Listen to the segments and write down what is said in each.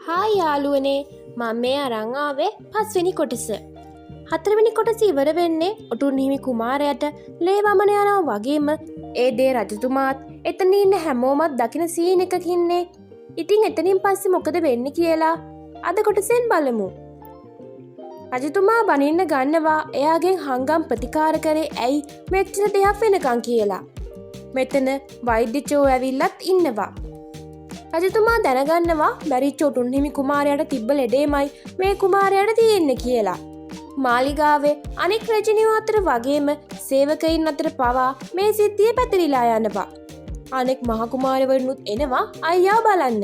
Hi යාළුවනේ මම මේ අරන් ආවේ 5 වෙනි කොටස. 4 වෙනි කොටස ඉවර වෙන්නේ ඔටුන් හිමි කුමාරයාට ලේ වමන යනවා වගේම ඒ දේ රජතුමාත් එතන ඉන්න හැමෝමත් දකින සීන් එකකින්නේ. ඉතින් එතනින් පස්සේ මොකද වෙන්නේ කියලා අද කොටසෙන් බලමු. රජතුමා බනින්න ගන්නවා එයාගෙන් හංගම් ප්‍රතිකාර කරේ ඇයි මෙච්චර දෙයක් වෙනකන් කියලා. මෙතන වෛද්‍යචෝ ඇවිල්ලත් ඉන්නවා. රජතුමා දැනගන්නවා මැරිච්ච ඔටුන් හිමි කුමාරයාට තිබ්බ ලෙඩේමයි මේ කුමාරයාට තියෙන්නේ කියලා. මාලිගාවේ අනෙක් රජිනියෝ අතර වගේම සේවකයින් අතර පවා මේ සිද්ධිය පැතිරිලා යනවා. අනෙක් මහ කුමාරවරුනුත් එනවා අයියා බලන්න.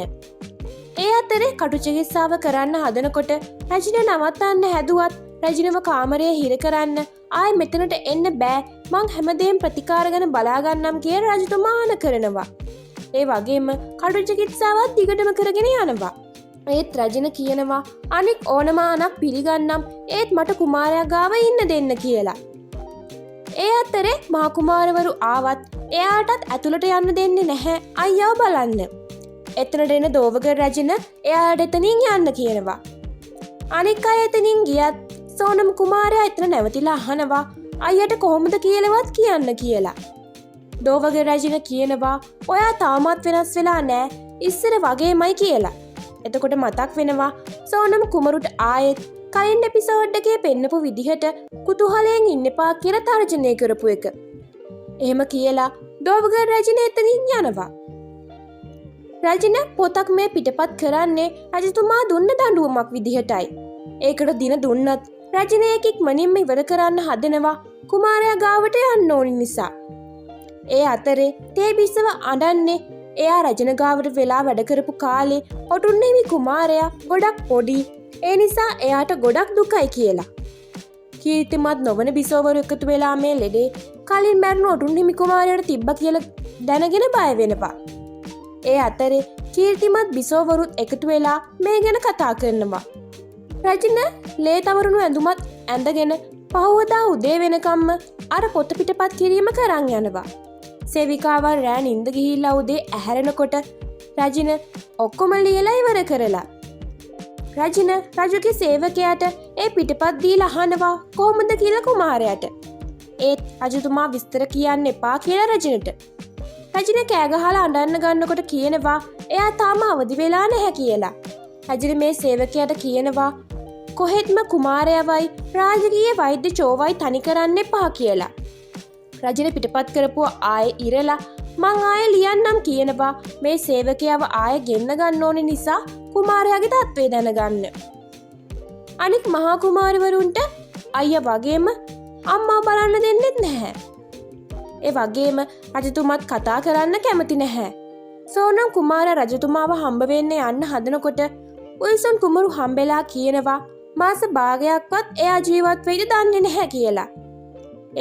ඒ අතරේ කටු චිකිත්සාව කරන්න හදනකොට රජින නවත්තන්න හැදුවත් රජිනව කාමරයේ හිර කරන්න ආයි මෙතනට එන්න බෑ මං හැමදේම ප්‍රතිකාර ගැන බලාගන්නම් කියලා රජතුමා ආන කරනවා. ඒ වගේම කටු චිකිත්සාවත් දිගටම කරගෙන යනවා. ඒත් රජින කියනවා අනෙක් ඕනමානක් පිළිගන්නම් ඒත් මට කුමාරයා ගාව ඉන්න දෙන්න කියලා. ඒ අතරේ මහ කුමාරවරු ආවත් එයාටත් ඇතුළට යන්න දෙන්නේ නැහැ අයියා බලන්න. එතනට එන දෝවග රජින එයාට එතනින් යන්න කියනවා. අනික් අය එතනින් ගියත් සෝනම් කුමාරයා එතන නැවතිලා අහනවා අයියට කොහොමද කියලාවත් කියන්න කියලා. දෝවගේ රජින කියනවා ඔයා තාමත් වෙනස් වෙලා නෑ ඉස්සර වගේමයි කියලා. එතකොට මතක් වෙනවා සෝනම් කුමරුට ආයෙත් කලින් එපිසෝඩ් එකේ පෙන්නපු විදිහට කුතුහලයෙන් ඉන්න එපා කියලා තර්ජනය කරපු එක. එහෙම කියලා දෝවගේ රජින එතනින් යනවා. රජින පොතක් මේ පිටපත් කරන්නේ රජතුමා දුන්න දඬුවමක් විදිහටයි. ඒකට දින දුන්නත් රජින එක ඉක්මනින්ම ඉවර කරන්න හදනවා කුමාරයා ගාවට යන්න ඕනි නිසා. ඒ අතරේ තේ බිස්සව අඬන්නේ එයා රජන ගාවට වෙලා වැඩ කරපු කාලේ ඔටුන් හිමි කුමාරයා ගොඩක් පොඩි ඒ නිසා එයාට ගොඩක් දුකයි කියලා. කීර්තිමත් නොවන බිසෝවරු එකතු වෙලා මේ ලෙඩේ කලින් මැරුණු ඔටුන් හිමි කුමාරයාට තිබ්බා කියලා දැනගෙන බය වෙනවා. ඒ අතරේ කීර්තිමත් බිසෝවරුත් එකතු වෙලා මේ ගැන කතා කරනවා. රජින ලේ තවරුණු ඇඳුමත් ඇඳගෙන පහවදා උදේ වෙනකම්ම අර පොත පිටපත් කිරීම කරන් යනවා. සේවිකාවන් රෑ නින්ද ගිහිල්ලා උදේ ඇහැරෙනකොට රජින ඔක්කොම ලියලා ඉවර කරලා. රජින රජුගේ සේවකයාට ඒ පිටපත් දීලා අහනවා කොහොමද කියලා කුමාරයාට. ඒත් රජතුමා විස්තර කියන්න එපා කියලා රජිනට. රජින කෑ ගහලා අඬන්න ගන්නකොට කියනවා එයා තාම අවදි වෙලා නැහැ කියලා. රජින මේ සේවකයාට කියනවා කොහෙත්ම කුමාරයාවයි රාජකීය වෛද්‍ය චෝවයි තනි කරන්න එපා කියලා. රජින පිටපත් කරපුව ආයේ ඉරලා මං ආයේ ලියන්නම් කියනවා මේ සේවකයාව ආයේ ගෙන්න ගන්න ඕනේ නිසා කුමාරයාගේ තත්ත්වය දැනගන්න. අනික් මහා කුමාරවරුන්ට අයියා වගේම අම්මා බලන්න දෙන්නෙත් නැහැ. ඒ වගේම රජතුමත් කතා කරන්න කැමති නැහැ. සෝනම් කුමාරයා රජතුමාව හම්බ වෙන්න යන්න හදනකොට උයිසන් කුමරු හම්බෙලා කියනවා මාස භාගයක්වත් එයා ජීවත් වෙයිද දන්නේ නැහැ කියලා.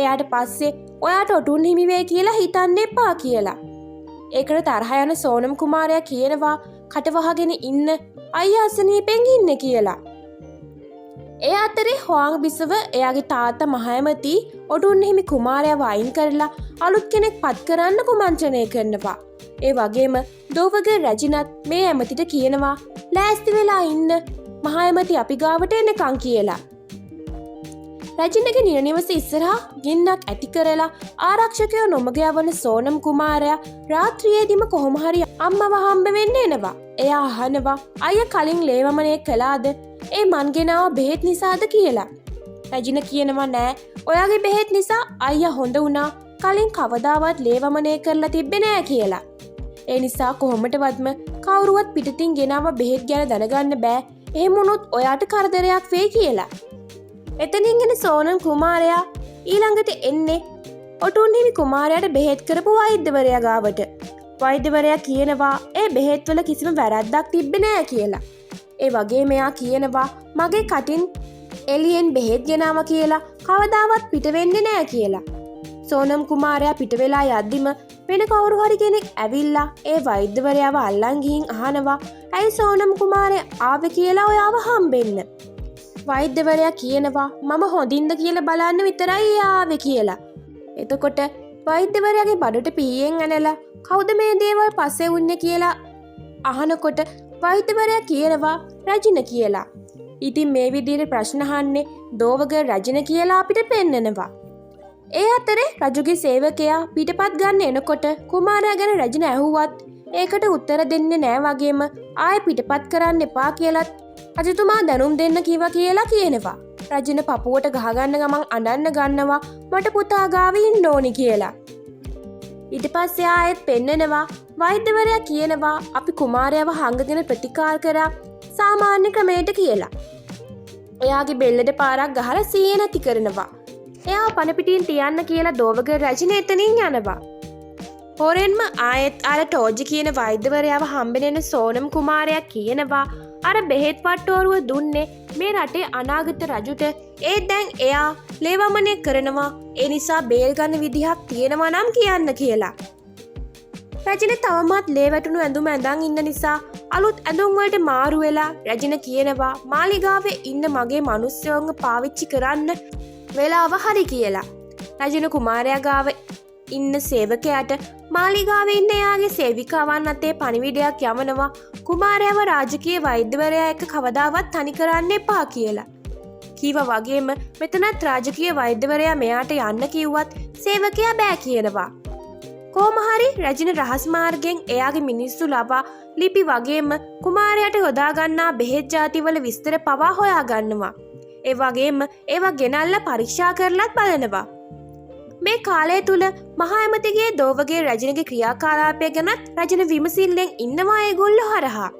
එයාට පස්සේ ඔයාට ඔටුන් හිමි වෙයි කියලා හිතන්න එපා කියලා. ඒකට තරහ යන සෝනම් කුමාරයා කියනවා කටවහගෙන ඉන්න අයියා අසනීපෙන් ඉන්නේ කියලා. ඒ අතරේ හොාං බිසව එයාගේ තාත්තා මහයමති ඔටුන් හිමි කුමාරයාව අයින් කරලා අලුත් කෙනෙක් පත් කරන්න කුමන්ත්‍රණය කරනවා. ඒ වගේම දෝවගේ රජිනත් මේ ඇමතිට කියනවා ලෑස්ති වෙලා ඉන්න මහයමති අපි ගාවට එනකන් කියලා. රජිනගේ නිරනිවස ඉස්සරහා ගින්නක් ඇති කරලා ආරක්ෂකයෝ නොමග යවන සෝනම් කුමාරයා රාත්‍රියේදීම කොහොම හරි අම්මව හම්බ වෙන්න එනවා. එයා අහනවා අයියා කලින් ලේවමනය කළාද? ඒ මන් ගෙනාව බෙහෙත් නිසාද කියලා. රජින කියනවා නෑ ඔයාගේ බෙහෙත් නිසා අයියා හොඳ වුණා. කලින් කවදාවත් ලේවමනය කරලා තිබ්බේ නෑ කියලා. ඒ නිසා කොහොමටවත්ම කවුරුවත් පිටතින් ගෙනාව බෙහෙත් ගැන දැනගන්න බෑ. එහෙම වුණොත් ඔයාට කරදරයක් වෙයි කියලා. එතනින් එන සෝනම් කුමාරයා ඊළඟට එන්නේ ඔටුන් හිමි කුමාරයාට බෙහෙත් කරපු වෛද්‍යවරයා ගාවට. වෛද්‍යවරයා කියනවා ඒ බෙහෙත් වල කිසිම වැරද්දක් තිබ්බේ නෑ කියලා. ඒ වගේ මෙයා කියනවා මගේ කටින් එළියෙන් බෙහෙත් ගෙනාවා කියලා කවදාවත් පිට වෙන්නේ නෑ කියලා. සෝනම් කුමාරයා පිට වෙලා යද්දිම වෙන කවුරු හරි කෙනෙක් ඇවිල්ලා ඒ වෛද්‍යවරයාව අල්ලන් ගිහින් අහනවා ඇයි සෝනම් කුමාරයා ආවේ කියලා ඔයාව හම්බෙන්න. වෛද්‍යවරයා කියනවා මම හොඳින්ද කියලා බලන්න විතරයි ආවේ කියලා. එතකොට වෛද්‍යවරයාගේ බඩට පීයෙන් ඇනලා කවුද මේ දේවල් පස්සේ වුන්නේ කියලා අහනකොට වෛද්‍යවරයා කියනවා රජින කියලා. ඉතින් මේ විදිහට ප්‍රශ්න අහන්නේ දෝවග රජින කියලා අපිට පෙන්නනවා. ඒ අතරේ රජුගේ සේවකයා පිටපත් ගන්න එනකොට කුමාරයා ගැන රජින ඇහුවත් ඒකට උත්තර දෙන්නේ නෑ වගේම ආයෙ පිටපත් කරන්න එපා කියලත් රජතුමා දැනුම් දෙන්න කිව්වා කියලා කියනවා. රජින පපුවට ගහගන්න ගමන් අඬන්න ගන්නවා මට පුතා ගාව ඉන්න ඕනි කියලා. ඊට පස්සේ ආයෙත් පෙන්නනවා වෛද්‍යවරයා කියනවා අපි කුමාරයාව හංගගෙන ප්‍රතිකාර කරා සාමාන්‍ය ක්‍රමයට කියලා. එයාගේ බෙල්ලට පාරක් ගහලා සීය නැති කරනවා. එයා පණ පිටින් තියන්න කියලා දෝවග රජින එතනින් යනවා. හොරෙන්ම ආයෙත් අර ටෝජි කියන වෛද්‍යවරයාව හම්බෙන්න සෝනම් කුමාරයා කියනවා අර බෙහෙත් වට්ටෝරුව දුන්නේ මේ රටේ අනාගත රජුට. ඒත් දැන් එයා ලේවමනය කරනවා. ඒ නිසා බේල් ගන්න විදිහක් තියෙනවා නම් කියන්න කියලා. රජින තවමත් ලේ වැටුණු ඇඳුම ඇඳන් ඉන්න නිසා අලුත් ඇඳුම් වලට මාරු වෙලා රජින කියනවා මාලිගාවේ ඉන්න මගේ මිනිස්සුන්ව පාවිච්චි කරන්න වෙලාව හරි කියලා. රජින කුමාරයා ගාව ඉන්න සේවකයාට මාලිගාවේ ඉන්න එයාගේ සේවිකාවන් අතේ පණිවිඩයක් යවනවා කුමාරයාව රාජකීය වෛද්‍යවරයා එක්ක කවදාවත් තනි කරන්න එපා කියලා. කීවා වගේම මෙතනත් රාජකීය වෛද්‍යවරයා මෙයාට යන්න කිව්වත් සේවකයා බෑ කියනවා. කොහොම හරි රජින රහස් මාර්ගයෙන් එයාගේ මිනිස්සු ලබා ලිපි වගේම කුමාරයාට යොදා ගන්නා බෙහෙත් ಜಾතිවල විස්තර පවා හොයා ගන්නවා. ඒ වගේම ඒවා ගෙනල්ලා පරීක්ෂා කරලත් බලනවා. මේ කාලය තුල මහා ඇමතිගේ දෝවගේ රජිනගේ ක්‍රියාකාලාපය ගැනත් රජින විමසිල්ලෙන් ඉන්නවා ඒගොල්ලෝ හරහා.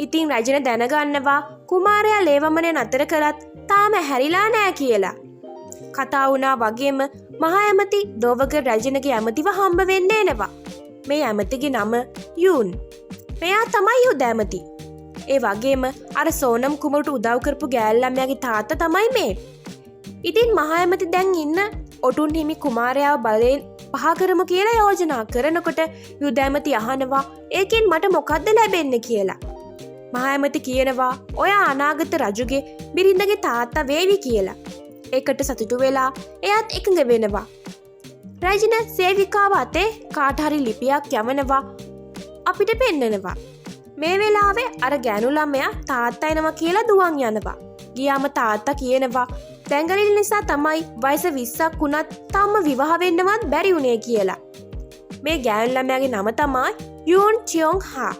ඉතින් රජින දැනගන්නවා කුමාරයා ලේවමනේ නතර කරත් තාම හැරිලා නෑ කියලා. කතා වුණා වගේම මහා ඇමති දෝවග රජිනගේ ඇමතිව හම්බ වෙන්න එනවා. මේ ඇමතිගේ නම යූන්. මෙයා තමයි යුද ඇමති. ඒ වගේම අර සෝනම් කුමරුට උදව් කරපු ගෑල් ළමයාගේ තාත්තා තමයි මේ. ඉතින් මහා ඇමති දැන් ඉන්න ඔටුන් හිමි කුමාරයාව බලයෙන් පහ කරමු කියලා යෝජනා කරනකොට යුද ඇමති අහනවා ඒකෙන් මට මොකද්ද ලැබෙන්නේ කියලා. මහා ඇමති කියනවා ඔයා අනාගත රජුගේ බිරිඳගේ තාත්තා වේවි කියලා. ඒකට සතුටු වෙලා එයාත් එකඟ වෙනවා. රජින සේවිකාව අතේ කාට හරි ලිපියක් යවනවා අපිට පෙන්නනවා. මේ වෙලාවේ අර ගෑනු ළමයා තාත්තා එනවා කියලා දුවන් යනවා. ගියාම තාත්තා කියනවා දැඟලිලි නිසා තමයි වයස 20ක් වුණත් තාම විවාහ වෙන්නවත් බැරි වුණේ කියලා. මේ ගෑනු ළමයාගේ නම තමයි යූන් චියොන් හා.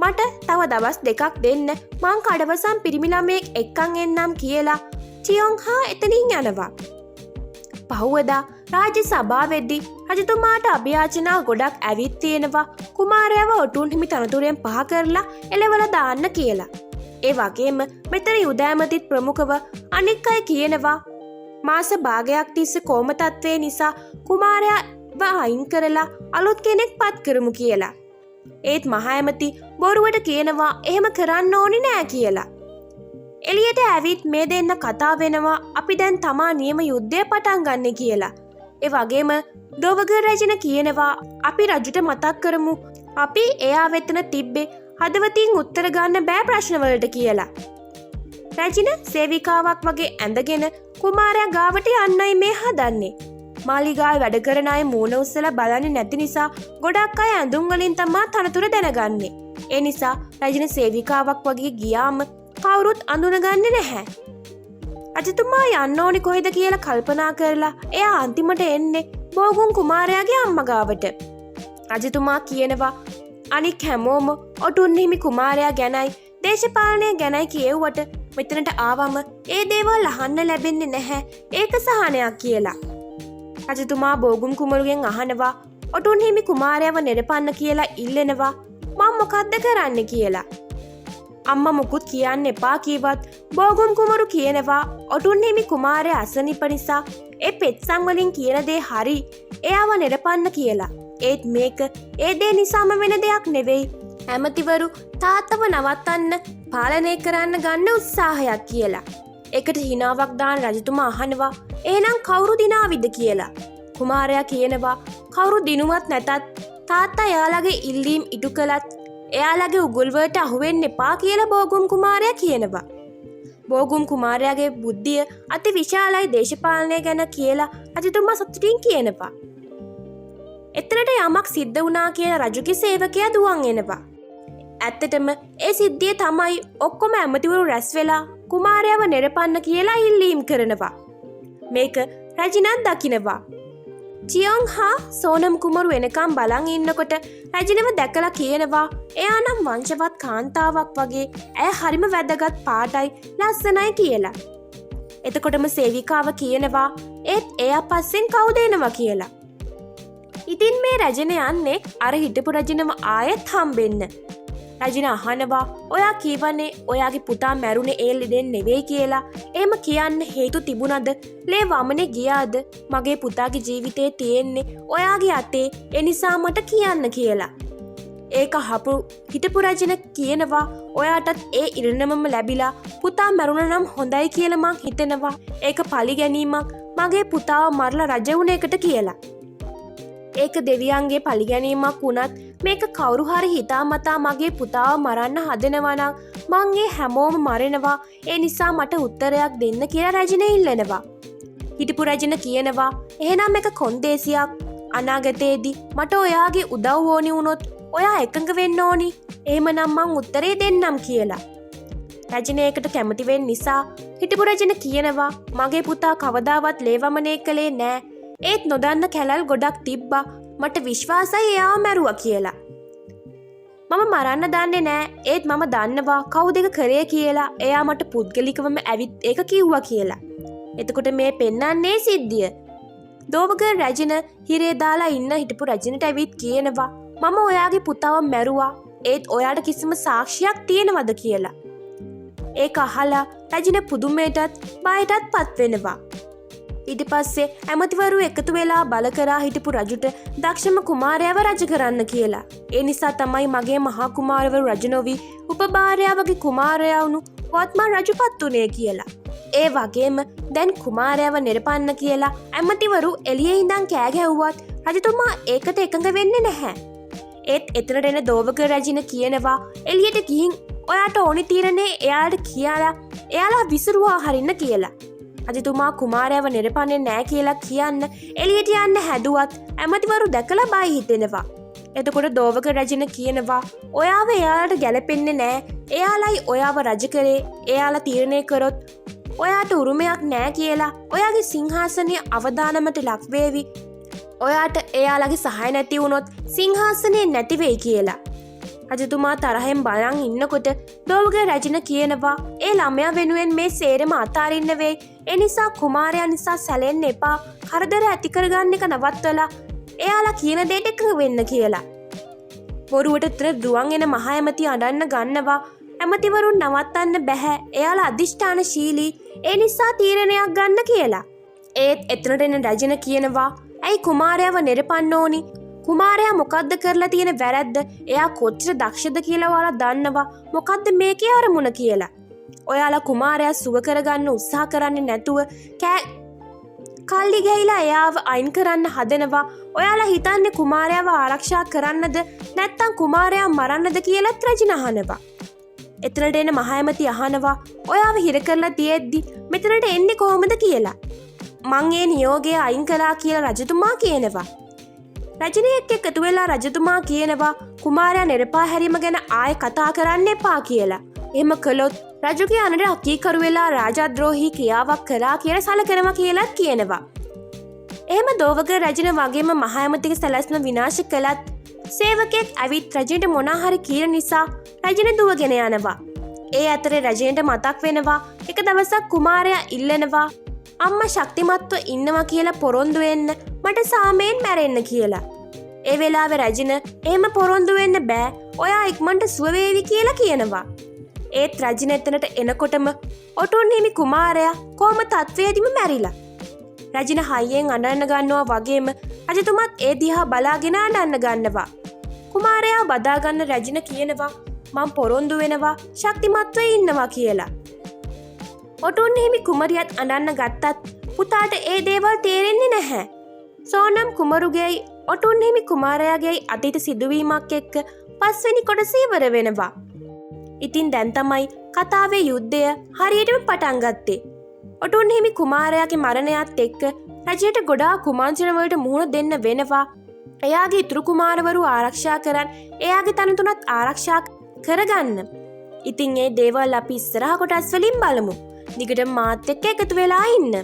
මට තව දවස් දෙකක් දෙන්න මං කඩවසම් පිරිමි ළමයෙක් එක්කන් එන්නම් කියලා චියොන් හා එතනින් යනවා. පහුවදා රාජ්‍ය සභාවෙද්දී රජතුමාට අභියාචනා ගොඩක් ඇවිත් තියෙනවා කුමාරයාව ඔටුන් හිමි තනතුරෙන් පහ කරලා එලවල දාන්න කියලා. ඒ වගේම මෙතන යුද ඇමතිත් ප්‍රමුඛව අනික් අය කියනවා මාස භාගයක් තිස්සේ කොම තත්ත්වය නිසා කුමාරයාව අයින් කරලා අලුත් කෙනෙක් පත් කරමු කියලා. ඒත් මහා ඇමති බොරුවට කියනවා එහෙම කරන්න ඕනි නෑ කියලා. එළියට ඇවිත් මේ දෙන්න කතා වෙනවා අපි දැන් තමා නියම යුද්ධය පටන් ගන්න කියලා. ඒ වගේම දෝවග රජින කියනවා අපි රජුට මතක් කරමු අපි එයා වෙතන තිබ්බේ හදවතින් උත්තර ගන්න බෑ ප්‍රශ්නවලට කියලා. රජින සේවිකාවක් වගේ ඇඳගෙන කුමාරයා ගාවට යන්නයි මේ හදන්නේ. මාලිගාවේ වැඩ කරන අය මූණ උස්සලා බලන්නේ නැති නිසා ගොඩක් අය ඇඳුම් වලින් තමා තනතුර දැනගන්නේ. ඒ නිසා රජින සේවිකාවක් වගේ ගියාම කවුරුත් අඳුනගන්නේ නැහැ. රජතුමා යන්න ඕනි කොහෙද කියලා කල්පනා කරලා එයා අන්තිමට එන්නේ බෝගුන් කුමාරයාගේ අම්මා ගාවට. රජතුමා කියනවා අනික් හැමෝම ඔටුන් හිමි කුමාරයා ගැනයි දේශපාලනය ගැනයි කියෙව්වට මෙතනට ආවම ඒ දේවල් අහන්න ලැබෙන්නේ නැහැ. ඒක සහනයක් කියලා. රජතුමා බෝගුන් කුමරුගෙන් අහනවා ඔටුන් හිමි කුමාරයාව නිරපන්න කියලා ඉල්ලනවා මම මොකද්ද කරන්න කියලා. අම්මා මුකුත් කියන්න එපා කීවත් බෝගුන් කුමරු කියනවා ඔටුන් හිමි කුමාරයා අසනීප නිසා ඒ පෙත්සම් වලින් කියන දේ හරි එයාව නිරපන්න කියලා. ඒත් මේක ඒ දේ නිසාම වෙන දෙයක් නෙවෙයි. ඇමතිවරු තාත්තව නවත්තන්න පාලනය කරන්න ගන්න උත්සාහයක් කියලා. ඒකට හිනාවක් දාන රජතුමා අහනවා එහෙනම් කවුරු දිනාවිද කියලා. කුමාරයා කියනවා කවුරු දිනුවත් නැතත් තාත්තා එයාලගේ ඉල්ලීම් ඉටු කළත් එයාලගේ උගුල්වලට අහුවෙන්න එපා කියලා බෝගුම් කුමාරයා කියනවා. බෝගුම් කුමාරයාගේ බුද්ධිය අති විශාලයි දේශපාලනය ගැන කියලා රජතුමා සතුටින් කියනවා. එතනට යමක් සිද්ධ වුණා කියලා රජුගේ සේවකයා දුවන් එනවා. ඇත්තටම ඒ සිද්ධිය තමයි ඔක්කොම ඇමතිවරු රැස් වෙලා කුමාරයාව නෙරපන්න කියලා ඉල්ලීම් කරනවා. මේක රජිනත් දකිනවා. චියොන් හා සෝනම් කුමරු වෙනකම් බලන් ඉන්නකොට රජිනව දැකලා කියනවා එයා නම් වංශවත් කාන්තාවක් වගේ ඇය හරිම වැදගත් පාටයි ලස්සනයි කියලා. එතකොටම සේවිකාව කියනවා ඒත් එයා පස්සෙන් කවුද එනවා කියලා. ඉතින් මේ රජින යන්නේ අර හිටපු රජිනව ආයෙත් හම්බෙන්න. රජින අහනවා ඔයා කීවනේ ඔයාගේ පුතා මැරුණේ ඒ ලෙඩෙන් නෙවෙයි කියලා. එහෙම කියන්න හේතු තිබුණද? ලේ වමනේ ගියාද? මගේ පුතාගේ ජීවිතේ තියෙන්නේ ඔයාගේ අතේ. ඒ නිසා මට කියන්න කියලා. ඒක අහපු හිටපු රජින කියනවා ඔයාටත් ඒ ඉරණමම ලැබිලා පුතා මැරුණා නම් හොඳයි කියලා මං හිතනවා. ඒක පරිගැනීමක් මගේ පුතාව මරලා රජ වුණ එකට කියලා. ඒක දෙවියන්ගේ පරිගැනීමක් වුණත් මේක කවුරු හරි හිතාමතා මගේ පුතාව මරන්න හදනවා නම් මං ඒ හැමෝම මරනවා. ඒ නිසා මට උත්තරයක් දෙන්න කියලා රජින ඉල්ලනවා. හිටපු රජින කියනවා එහෙනම් මේක කොන්දේසියක්. අනාගතයේදී මට ඔයාගේ උදව් ඕනි වුණොත් ඔයා එකඟ වෙන්න ඕනි. එහෙමනම් මං උත්තරේ දෙන්නම් කියලා. රජින ඒකට කැමති වෙන්න නිසා හිටපු රජින කියනවා මගේ පුතා කවදාවත් ලේවමනේ කළේ නෑ. ඒත් නොදන්න කැලල් ගොඩක් තිබ්බා. මට විශ්වාසයි එයාව මැරුවා කියලා. මම මරන්න දන්නේ නෑ. ඒත් මම දන්නවා කවුද ඒක කරේ කියලා. එයා මට පුද්ගලිකවම ඇවිත් ඒක කිව්වා කියලා. එතකොට මේ පෙන්නන්නේ සිද්ධිය. දෝවගර් රජින හිරේ දාලා ඉන්න හිටපු රජිනට ඇවිත් කියනවා මම ඔයාගේ පුතාව මැරුවා. ඒත් ඔයාට කිසිම සාක්ෂියක් තියෙනවද කියලා. ඒක අහලා රජින පුදුමයටත් බයටත් පත් වෙනවා. ඊට පස්සේ ඇමතිවරු එකතු වෙලා බල කරා හිටපු රජුට දක්ෂම කුමාරයාව රජ කරන්න කියලා. ඒ නිසා තමයි මගේ මහා කුමාරවරු රජ නොවි උපභාර්යාවගේ කුමාරයා වුණු වත්මන් රජුපත් උනේ කියලා. ඒ වගේම දැන් කුමාරයාව නිරපන්න කියලා ඇමතිවරු එළියේ ඉඳන් කෑ ගැහුවත් රජතුමා ඒකට එකඟ වෙන්නේ නැහැ. ඒත් එතනට එන දෝවගර් රජින කියනවා එළියට ගිහින් ඔයාට ඕනි තීරණේ එයාට කියලා එයාලා විසිරුවා හරින්න කියලා. රජතුමා කුමාරයාව නිරපන්නේ නෑ කියලා කියන්න එළියට යන්න හැදුවත් ඇමතිවරු දැකලා බය හිතෙනවා. එතකොට දෝවගර් රජින කියනවා ඔයාව එයාලට ගැලපෙන්නේ නෑ. එයාලයි ඔයාව රජ කරේ. එයාලා තීරණය කරොත් ඔයාට උරුමයක් නෑ කියලා ඔයාගේ සිංහාසනය අවදානමට ලක් වේවි. ඔයාට එයාලගේ සහාය නැති වුණොත් සිංහාසනය නැති වෙයි කියලා. රජතුමා තරහෙන් බලන් ඉන්නකොට දෝවගර් රජින කියනවා ඒ ළමයා වෙනුවෙන් මේ සේරම අතාරින්න වෙයි. ඒ නිසා කුමාරයා නිසා සැලෙන්න එපා. කරදර ඇති කරගන්න එක නවත්තලා එයාලා කියන දේට එකඟ වෙන්න කියලා. බොරුවට උතර දුවන් එන මහා ඇමති අඬන්න ගන්නවා. ඇමතිවරුන් නවත්තන්න බැහැ. එයාලා අධිෂ්ඨානශීලී. ඒ නිසා තීරණයක් ගන්න කියලා. ඒත් එතනට එන රජින කියනවා ඇයි කුමාරයාව නිරපන්න ඕනි? කුමාරයා මොකද්ද කරලා තියෙන වැරද්ද? එයා කොච්චර දක්ෂද කියලා ඔයාලා දන්නවා. මොකද්ද මේකේ අරමුණ කියලා. ඔයාලා කුමාරයා සුව කරගන්න උත්සාහ කරන්නේ නැතුව කල්ලි ගෑයිලා එයාව අයින් කරන්න හදනවා. ඔයාලා හිතන්නේ කුමාරයාව ආරක්ෂා කරන්නද නැත්නම් කුමාරයා මරන්නද කියලාත් රජින අහනවා. එතනට එන මහා ඇමති අහනවා ඔයාව හිර කරලා තියෙද්දි මෙතනට එන්නේ කොහොමද කියලා. මං ඒ නියෝගය අයින් කළා කියලා රජතුමා කියනවා. රජිනියෙක් එකතු වෙලා රජතුමා කියනවා කුමාරයා නිරපා හැරීම ගැන ආයෙ කතා කරන්න එපා කියලා. එහෙම කළොත් රජුගේ අනට අකීකරු වෙලා රාජද්‍රෝහී ක්‍රියාවක් කළා කියලා සලකනවා කියලාත් කියනවා. එහෙම දෝවගර් රජින වගේම මහා ඇමතිගේ සැලැස්ම විනාශ කළත් සේවකයෙක් ඇවිත් රජිනට මොනාහරි කියන නිසා රජින දුවගෙන යනවා. ඒ අතරේ රජිනට මතක් වෙනවා එක දවසක් කුමාරයා ඉල්ලනවා අම්මා ශක්තිමත්ව ඉන්නවා කියලා පොරොන්දු වෙන්න මට සාමයෙන් මැරෙන්න කියලා. ඒ වෙලාවේ රජින එහෙම පොරොන්දු වෙන්න බෑ. ඔයා ඉක්මනට සුව වේවි කියලා කියනවා. ඒත් රජින එතනට එනකොටම ඔටුන් හිමි කුමාරයා කොහොම තත්වයේදීම මැරිලා. රජින හයියෙන් අඬන්න ගන්නවා වගේම රජතුමත් ඒ දිහා බලාගෙන අඬන්න ගන්නවා. කුමාරයා බදා ගන්න රජින කියනවා මම පොරොන්දු වෙනවා ශක්තිමත්ව ඉන්නවා කියලා. ඔටුන් හිමි කුමරියත් අඬන්න ගත්තත් පුතාට ඒ දේවල් තේරෙන්නේ නැහැ. සෝනම් කුමරුගේයි ඔටුන් හිමි කුමාරයාගේ අතීත සිදුවීමක් එක්ක පස්වෙනි කොටස ඉවර වෙනවා. ඉතින් දැන් තමයි කතාවේ යුද්ධය හරියටම පටන් ගත්තේ. ඔටුන් හිමි කුමාරයාගේ මරණයත් එක්ක රජයට ගොඩාක් කුමන්ත්‍රණ වලට මුහුණ දෙන්න වෙනවා. එයාගේ ඉතුරු කුමාරවරු ආරක්ෂා කරන් එයාගේ තනතුණත් ආරක්ෂා කරගන්න. ඉතින් ඒ දේවල් අපි ඉස්සරහ කොටස් වලින් බලමු. දිගට මාත් එක්ක එකතු වෙලා ඉන්න.